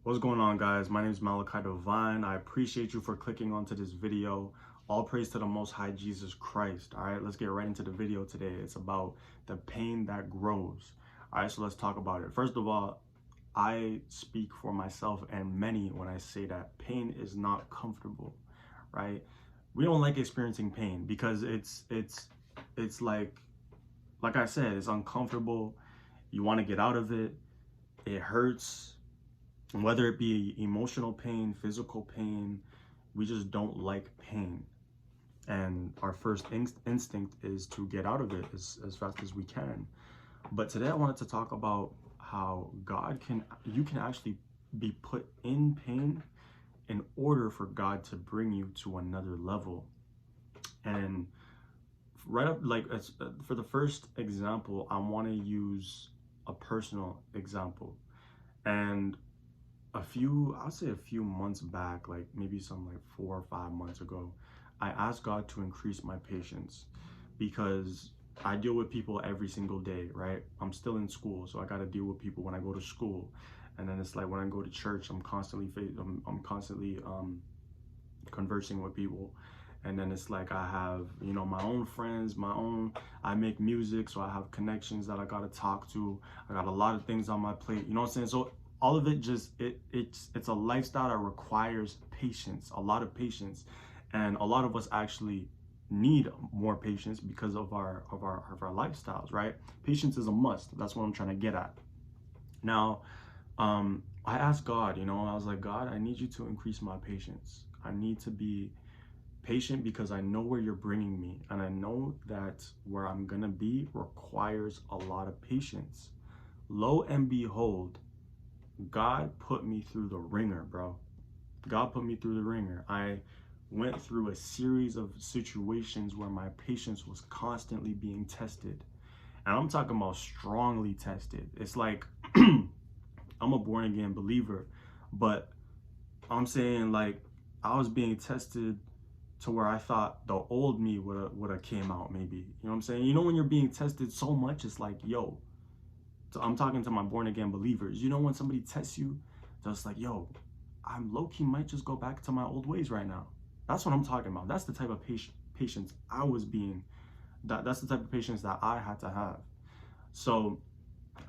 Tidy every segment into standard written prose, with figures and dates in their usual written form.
What's going on, guys? My name is Malachi Divine. I appreciate you for clicking onto this video. All praise to the Most High Jesus Christ. All right, let's get right into the video today. It's about the pain that grows. All right, so let's talk about it. First of all, I speak for myself and many when I say that pain is not comfortable, right? We don't like experiencing pain because it's like I said, it's uncomfortable. You want to get out of it. It hurts, whether it be emotional pain, physical pain. We just don't like pain. And our first instinct is to get out of it as fast as we can. But today I wanted to talk about how you can actually be put in pain in order for God to bring you to another level. And right up, for the first example, I want to use a personal example. And I'll say a few months back, like maybe some like 4 or 5 months ago, I asked God to increase my patience because I deal with people every single day, right? I'm still in school, so I got to deal with people when I go to school. And then it's like when I go to church, I'm constantly conversing with people. And then it's like I have, my own friends, I make music, so I have connections that I gotta talk to. I got a lot of things on my plate, you know what I'm saying? So all of it just, it's a lifestyle that requires patience, a lot of patience. And a lot of us actually need more patience because of our lifestyles, right? Patience is a must. That's what I'm trying to get at. Now, I asked God, I was like, God, I need you to increase my patience. I need to be patient because I know where you're bringing me, and I know that where I'm gonna be requires a lot of patience. Lo and behold, God put me through the ringer, bro. God put me through the ringer. I went through a series of situations where my patience was constantly being tested. And I'm talking about strongly tested. It's like I'm a born again believer, but I'm saying like I was being tested to where I thought the old me would have came out maybe. You know what I'm saying? When you're being tested so much, it's like, yo, so I'm talking to my born again believers. When somebody tests you, just like, yo, I'm low key might just go back to my old ways right now. That's what I'm talking about. That's the type of patience I was being. That's the type of patience that I had to have. So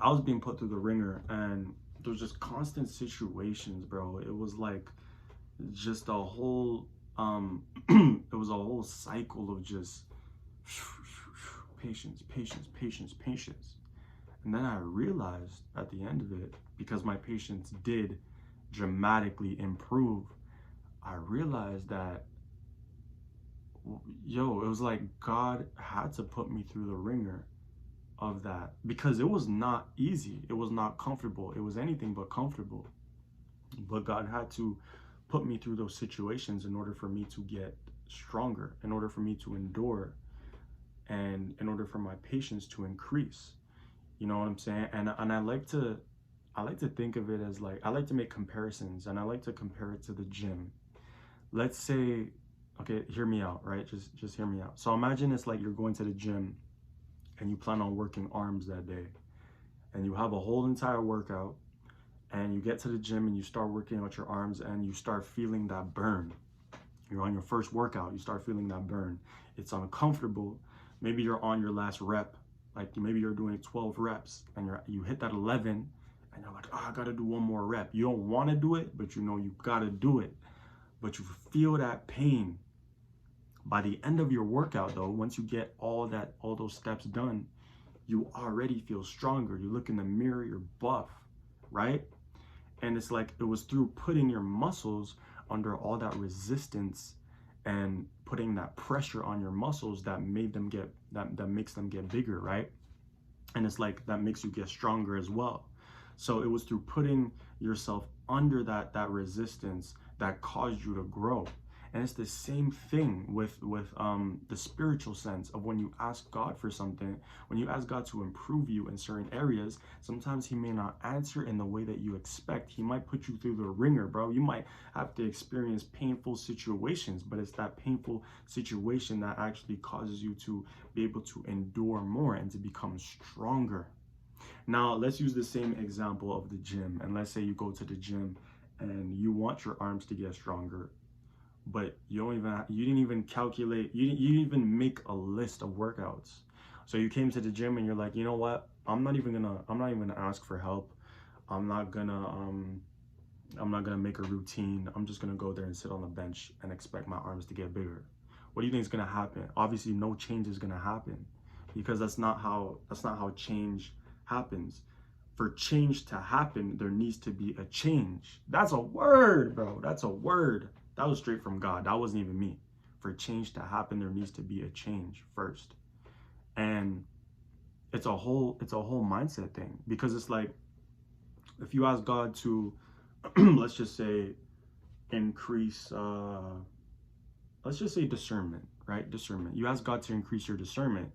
I was being put through the ringer, and there was just constant situations, bro. It was like just a whole it was a whole cycle of just patience, patience, patience, patience. And then I realized at the end of it, because my patience did dramatically improve, I realized that, it was like God had to put me through the ringer of that because it was not easy. It was not comfortable. It was anything but comfortable. But God had to put me through those situations in order for me to get stronger, in order for me to endure, and in order for my patience to increase. You know what I'm saying? And I like to think of it as, like, I like to make comparisons, and I like to compare it to the gym. Let's say, okay, hear me out, right? Just hear me out. So imagine it's like you're going to the gym and you plan on working arms that day, and you have a whole entire workout, and you get to the gym and you start working out your arms and you start feeling that burn. You're on your first workout, you start feeling that burn. It's uncomfortable. Maybe you're on your last rep, like maybe you're doing 12 reps and you hit that 11 and you're like, oh, I gotta do one more rep. You don't want to do it, but you gotta do it. But you feel that pain. By the end of your workout, though, once you get all those steps done, you already feel stronger. You look in the mirror, you're buff, right? And it's like it was through putting your muscles under all that resistance and putting that pressure on your muscles that made them get that makes them get bigger, right? And it's like that makes you get stronger as well. So it was through putting yourself under that resistance that caused you to grow. And it's the same thing with the spiritual sense of when you ask God for something, when you ask God to improve you in certain areas. Sometimes He may not answer in the way that you expect. He might put you through the ringer, bro. You might have to experience painful situations, but it's that painful situation that actually causes you to be able to endure more and to become stronger. Now, let's use the same example of the gym. And let's say you go to the gym and you want your arms to get stronger, but you didn't even calculate, you didn't even make a list of workouts. So you came to the gym and you're like, you know what, I'm not even gonna ask for help. I'm not gonna make a routine. I'm just gonna go there and sit on the bench and expect my arms to get bigger. What do you think is gonna happen? Obviously no change is gonna happen, because that's not how change happens. For change to happen, there needs to be a change. That's a word, bro. That's a word. That was straight from God. That wasn't even me. For change to happen, there needs to be a change first. And it's a whole mindset thing, because it's like, if you ask God to let's just say increase let's just say discernment, right? Discernment. You ask God to increase your discernment.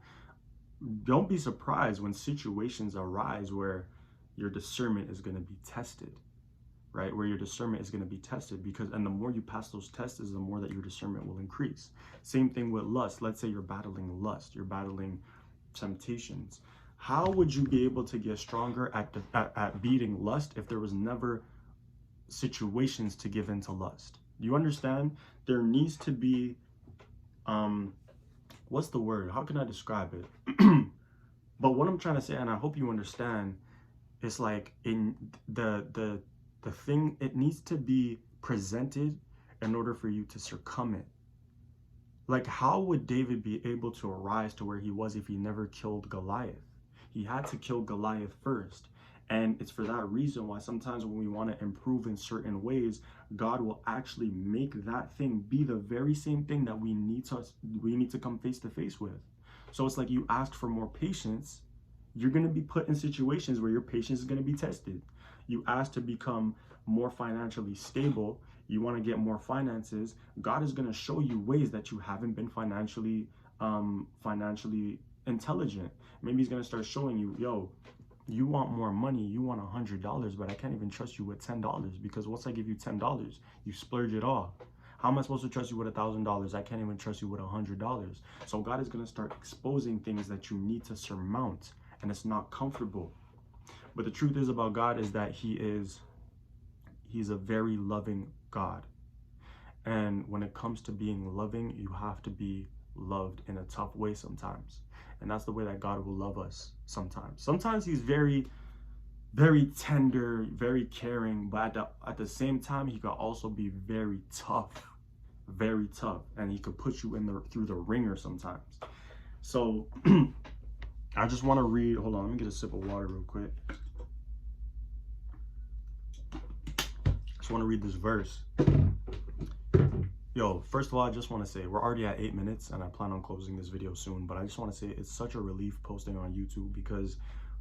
Don't be surprised when situations arise where your discernment is going to be tested, right? Where your discernment is going to be tested, because, and the more you pass those tests, is the more that your discernment will increase. Same thing with lust. Let's say you're battling lust, you're battling temptations. How would you be able to get stronger at beating lust if there was never situations to give into lust? You understand? There needs to be what's the word? How can I describe it? But what I'm trying to say, and I hope you understand, is like, in the thing, it needs to be presented in order for you to succumb it. Like, how would David be able to arise to where he was if he never killed Goliath? He had to kill Goliath first. And it's for that reason why sometimes when we want to improve in certain ways, God will actually make that thing be the very same thing that we need to come face to face with. So it's like, you ask for more patience, you're going to be put in situations where your patience is going to be tested. You ask to become more financially stable, you want to get more finances, God is going to show you ways that you haven't been financially intelligent. Maybe he's going to start showing you, yo, you want more money, you want $100, but I can't even trust you with $10, because once I give you $10, you splurge it all. How am I supposed to trust you with $1,000? I can't even trust you with $100. So God is going to start exposing things that you need to surmount, and it's not comfortable. But the truth is about God is that he's a very loving God. And when it comes to being loving, you have to be loved in a tough way sometimes. And that's the way that God will love us sometimes. Sometimes he's very, very tender, very caring, but at the same time, he could also be very tough, and he could put you through the ringer sometimes. So I just want to read, hold on, let me get a sip of water real quick. I just want to read this verse. Yo, first of all, I just want to say, we're already at 8 minutes and I plan on closing this video soon, but I just want to say it's such a relief posting on YouTube, because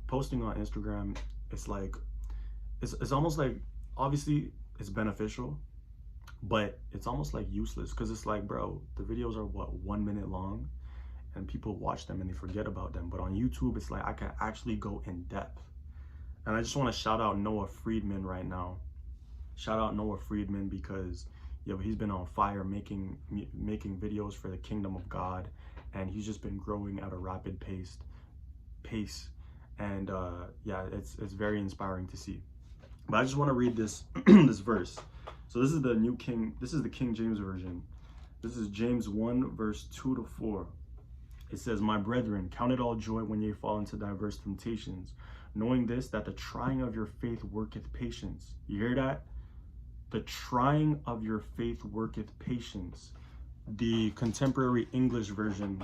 posting on Instagram, it's like, it's almost like, obviously it's beneficial, but it's almost like useless, because it's like, bro, the videos are what, 1 minute long, and people watch them and they forget about them. But on YouTube, it's like I can actually go in depth. And I just want to shout out Noah Friedman right now. Shout out Noah Friedman, because he's been on fire making videos for the kingdom of God, and he's just been growing at a rapid pace. And yeah, it's very inspiring to see. But I just want to read this this verse. So this is the King James Version. This is James 1 verse 2 to 4. It says, "My brethren, count it all joy when ye fall into diverse temptations, knowing this, that the trying of your faith worketh patience." You hear that? The trying of your faith worketh patience. The Contemporary English Version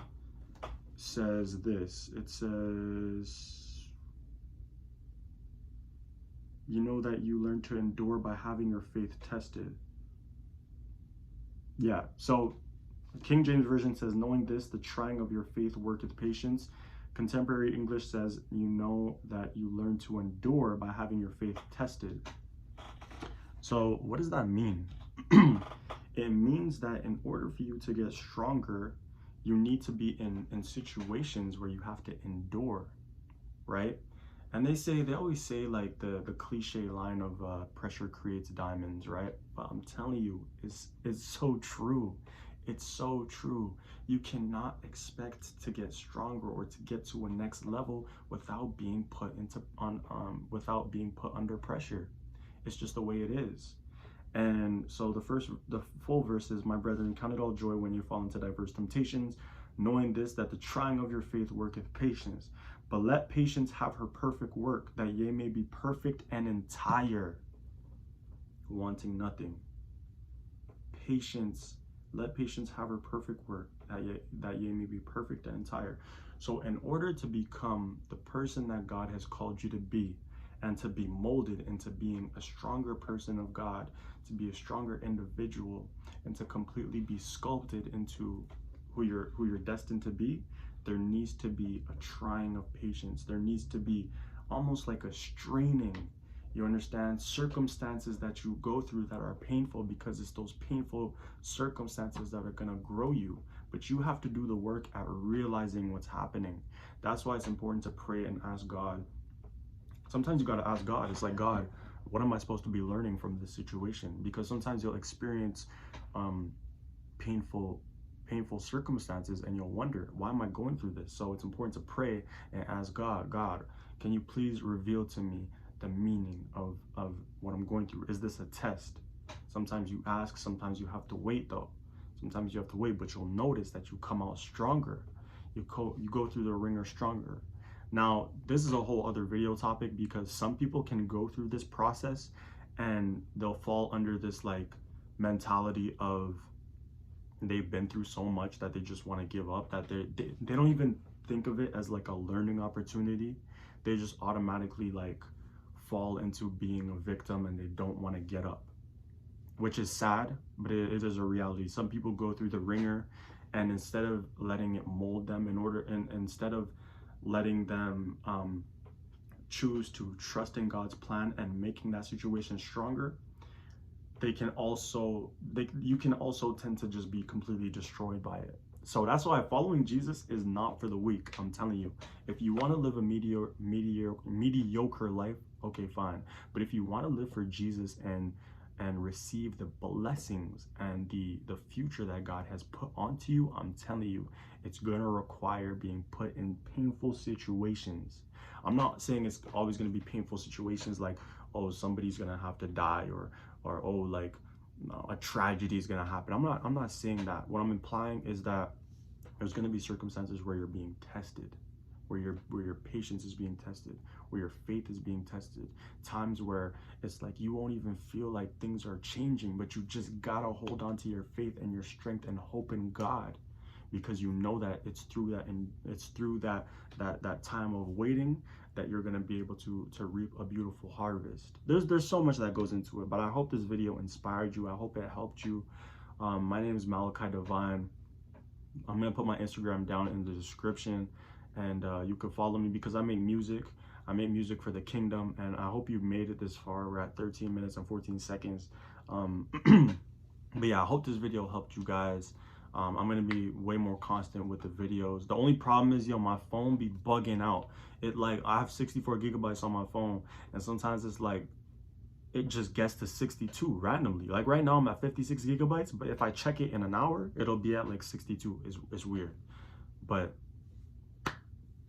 says this. It says, "You know that you learn to endure by having your faith tested." Yeah, so King James Version says, "Knowing this, the trying of your faith worketh patience." Contemporary English says, "You know that you learn to endure by having your faith tested." So what does that mean? It means that in order for you to get stronger, you need to be in situations where you have to endure, right? And they always say, like, the cliche line of pressure creates diamonds, right? But I'm telling you, it's so true. It's so true. You cannot expect to get stronger or to get to a next level without being put under pressure. It's just the way it is. And so the full verse is, my brethren, count it all joy when you fall into diverse temptations, knowing this, that the trying of your faith worketh patience. But let patience have her perfect work, that ye may be perfect and entire, wanting nothing. Let patience have her perfect work, that ye may be perfect and entire. So in order to become the person that God has called you to be, and to be molded into being a stronger person of God, to be a stronger individual, and to completely be sculpted into who you're destined to be, there needs to be a trying of patience. There needs to be almost like a straining, you understand, circumstances that you go through that are painful, because it's those painful circumstances that are going to grow you. But you have to do the work at realizing what's happening. That's why it's important to pray and ask God. Sometimes you got to ask God. It's like, God, what am I supposed to be learning from this situation? Because sometimes you'll experience painful circumstances, and you'll wonder, why am I going through this? So it's important to pray and ask God, God, can you please reveal to me the meaning of what I'm going through? Is this a test? Sometimes you ask, sometimes you have to wait though. Sometimes you have to wait, but you'll notice that you come out stronger. You go through the ringer stronger. Now, this is a whole other video topic, because some people can go through this process and they'll fall under this like mentality of they've been through so much that they just want to give up, that they don't even think of it as like a learning opportunity. They just automatically like fall into being a victim, and they don't want to get up, which is sad, but it is a reality. Some people go through the ringer, and instead of letting it mold them, instead of letting them choose to trust in God's plan and making that situation stronger, you can also tend to just be completely destroyed by it. So that's why following Jesus is not for the weak. I'm telling you, if you want to live a mediocre life, okay, fine. But if you want to live for Jesus and receive the blessings and the future that God has put onto you, I'm telling you, it's going to require being put in painful situations. I'm not saying it's always going to be painful situations like, oh, somebody's going to have to die, or oh, like a tragedy is going to happen. I'm not saying that. What I'm implying is that there's going to be circumstances where you're being tested, where your patience is being tested, where your faith is being tested. Times where it's like you won't even feel like things are changing, but you just gotta hold on to your faith and your strength and hope in God, because you know that it's through that, and it's through that time of waiting that you're gonna be able to reap a beautiful harvest. There's so much that goes into it, but I hope this video inspired you. I hope it helped you. My name is Malachi Divine. I'm gonna put my Instagram down in the description, and you can follow me, because I make music. I make music for the kingdom, and I hope you've made it this far. We're at 13 minutes and 14 seconds. But yeah, I hope this video helped you guys. I'm gonna be way more constant with the videos. The only problem is, my phone be bugging out. I have 64 gigabytes on my phone, and sometimes it's like it just gets to 62 randomly. Like right now I'm at 56 gigabytes, but if I check it in an hour, it'll be at like 62. It's weird, but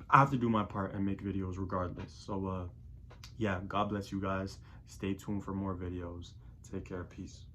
I have to do my part and make videos regardless. So yeah, God bless you guys. Stay tuned for more videos. Take care. Peace.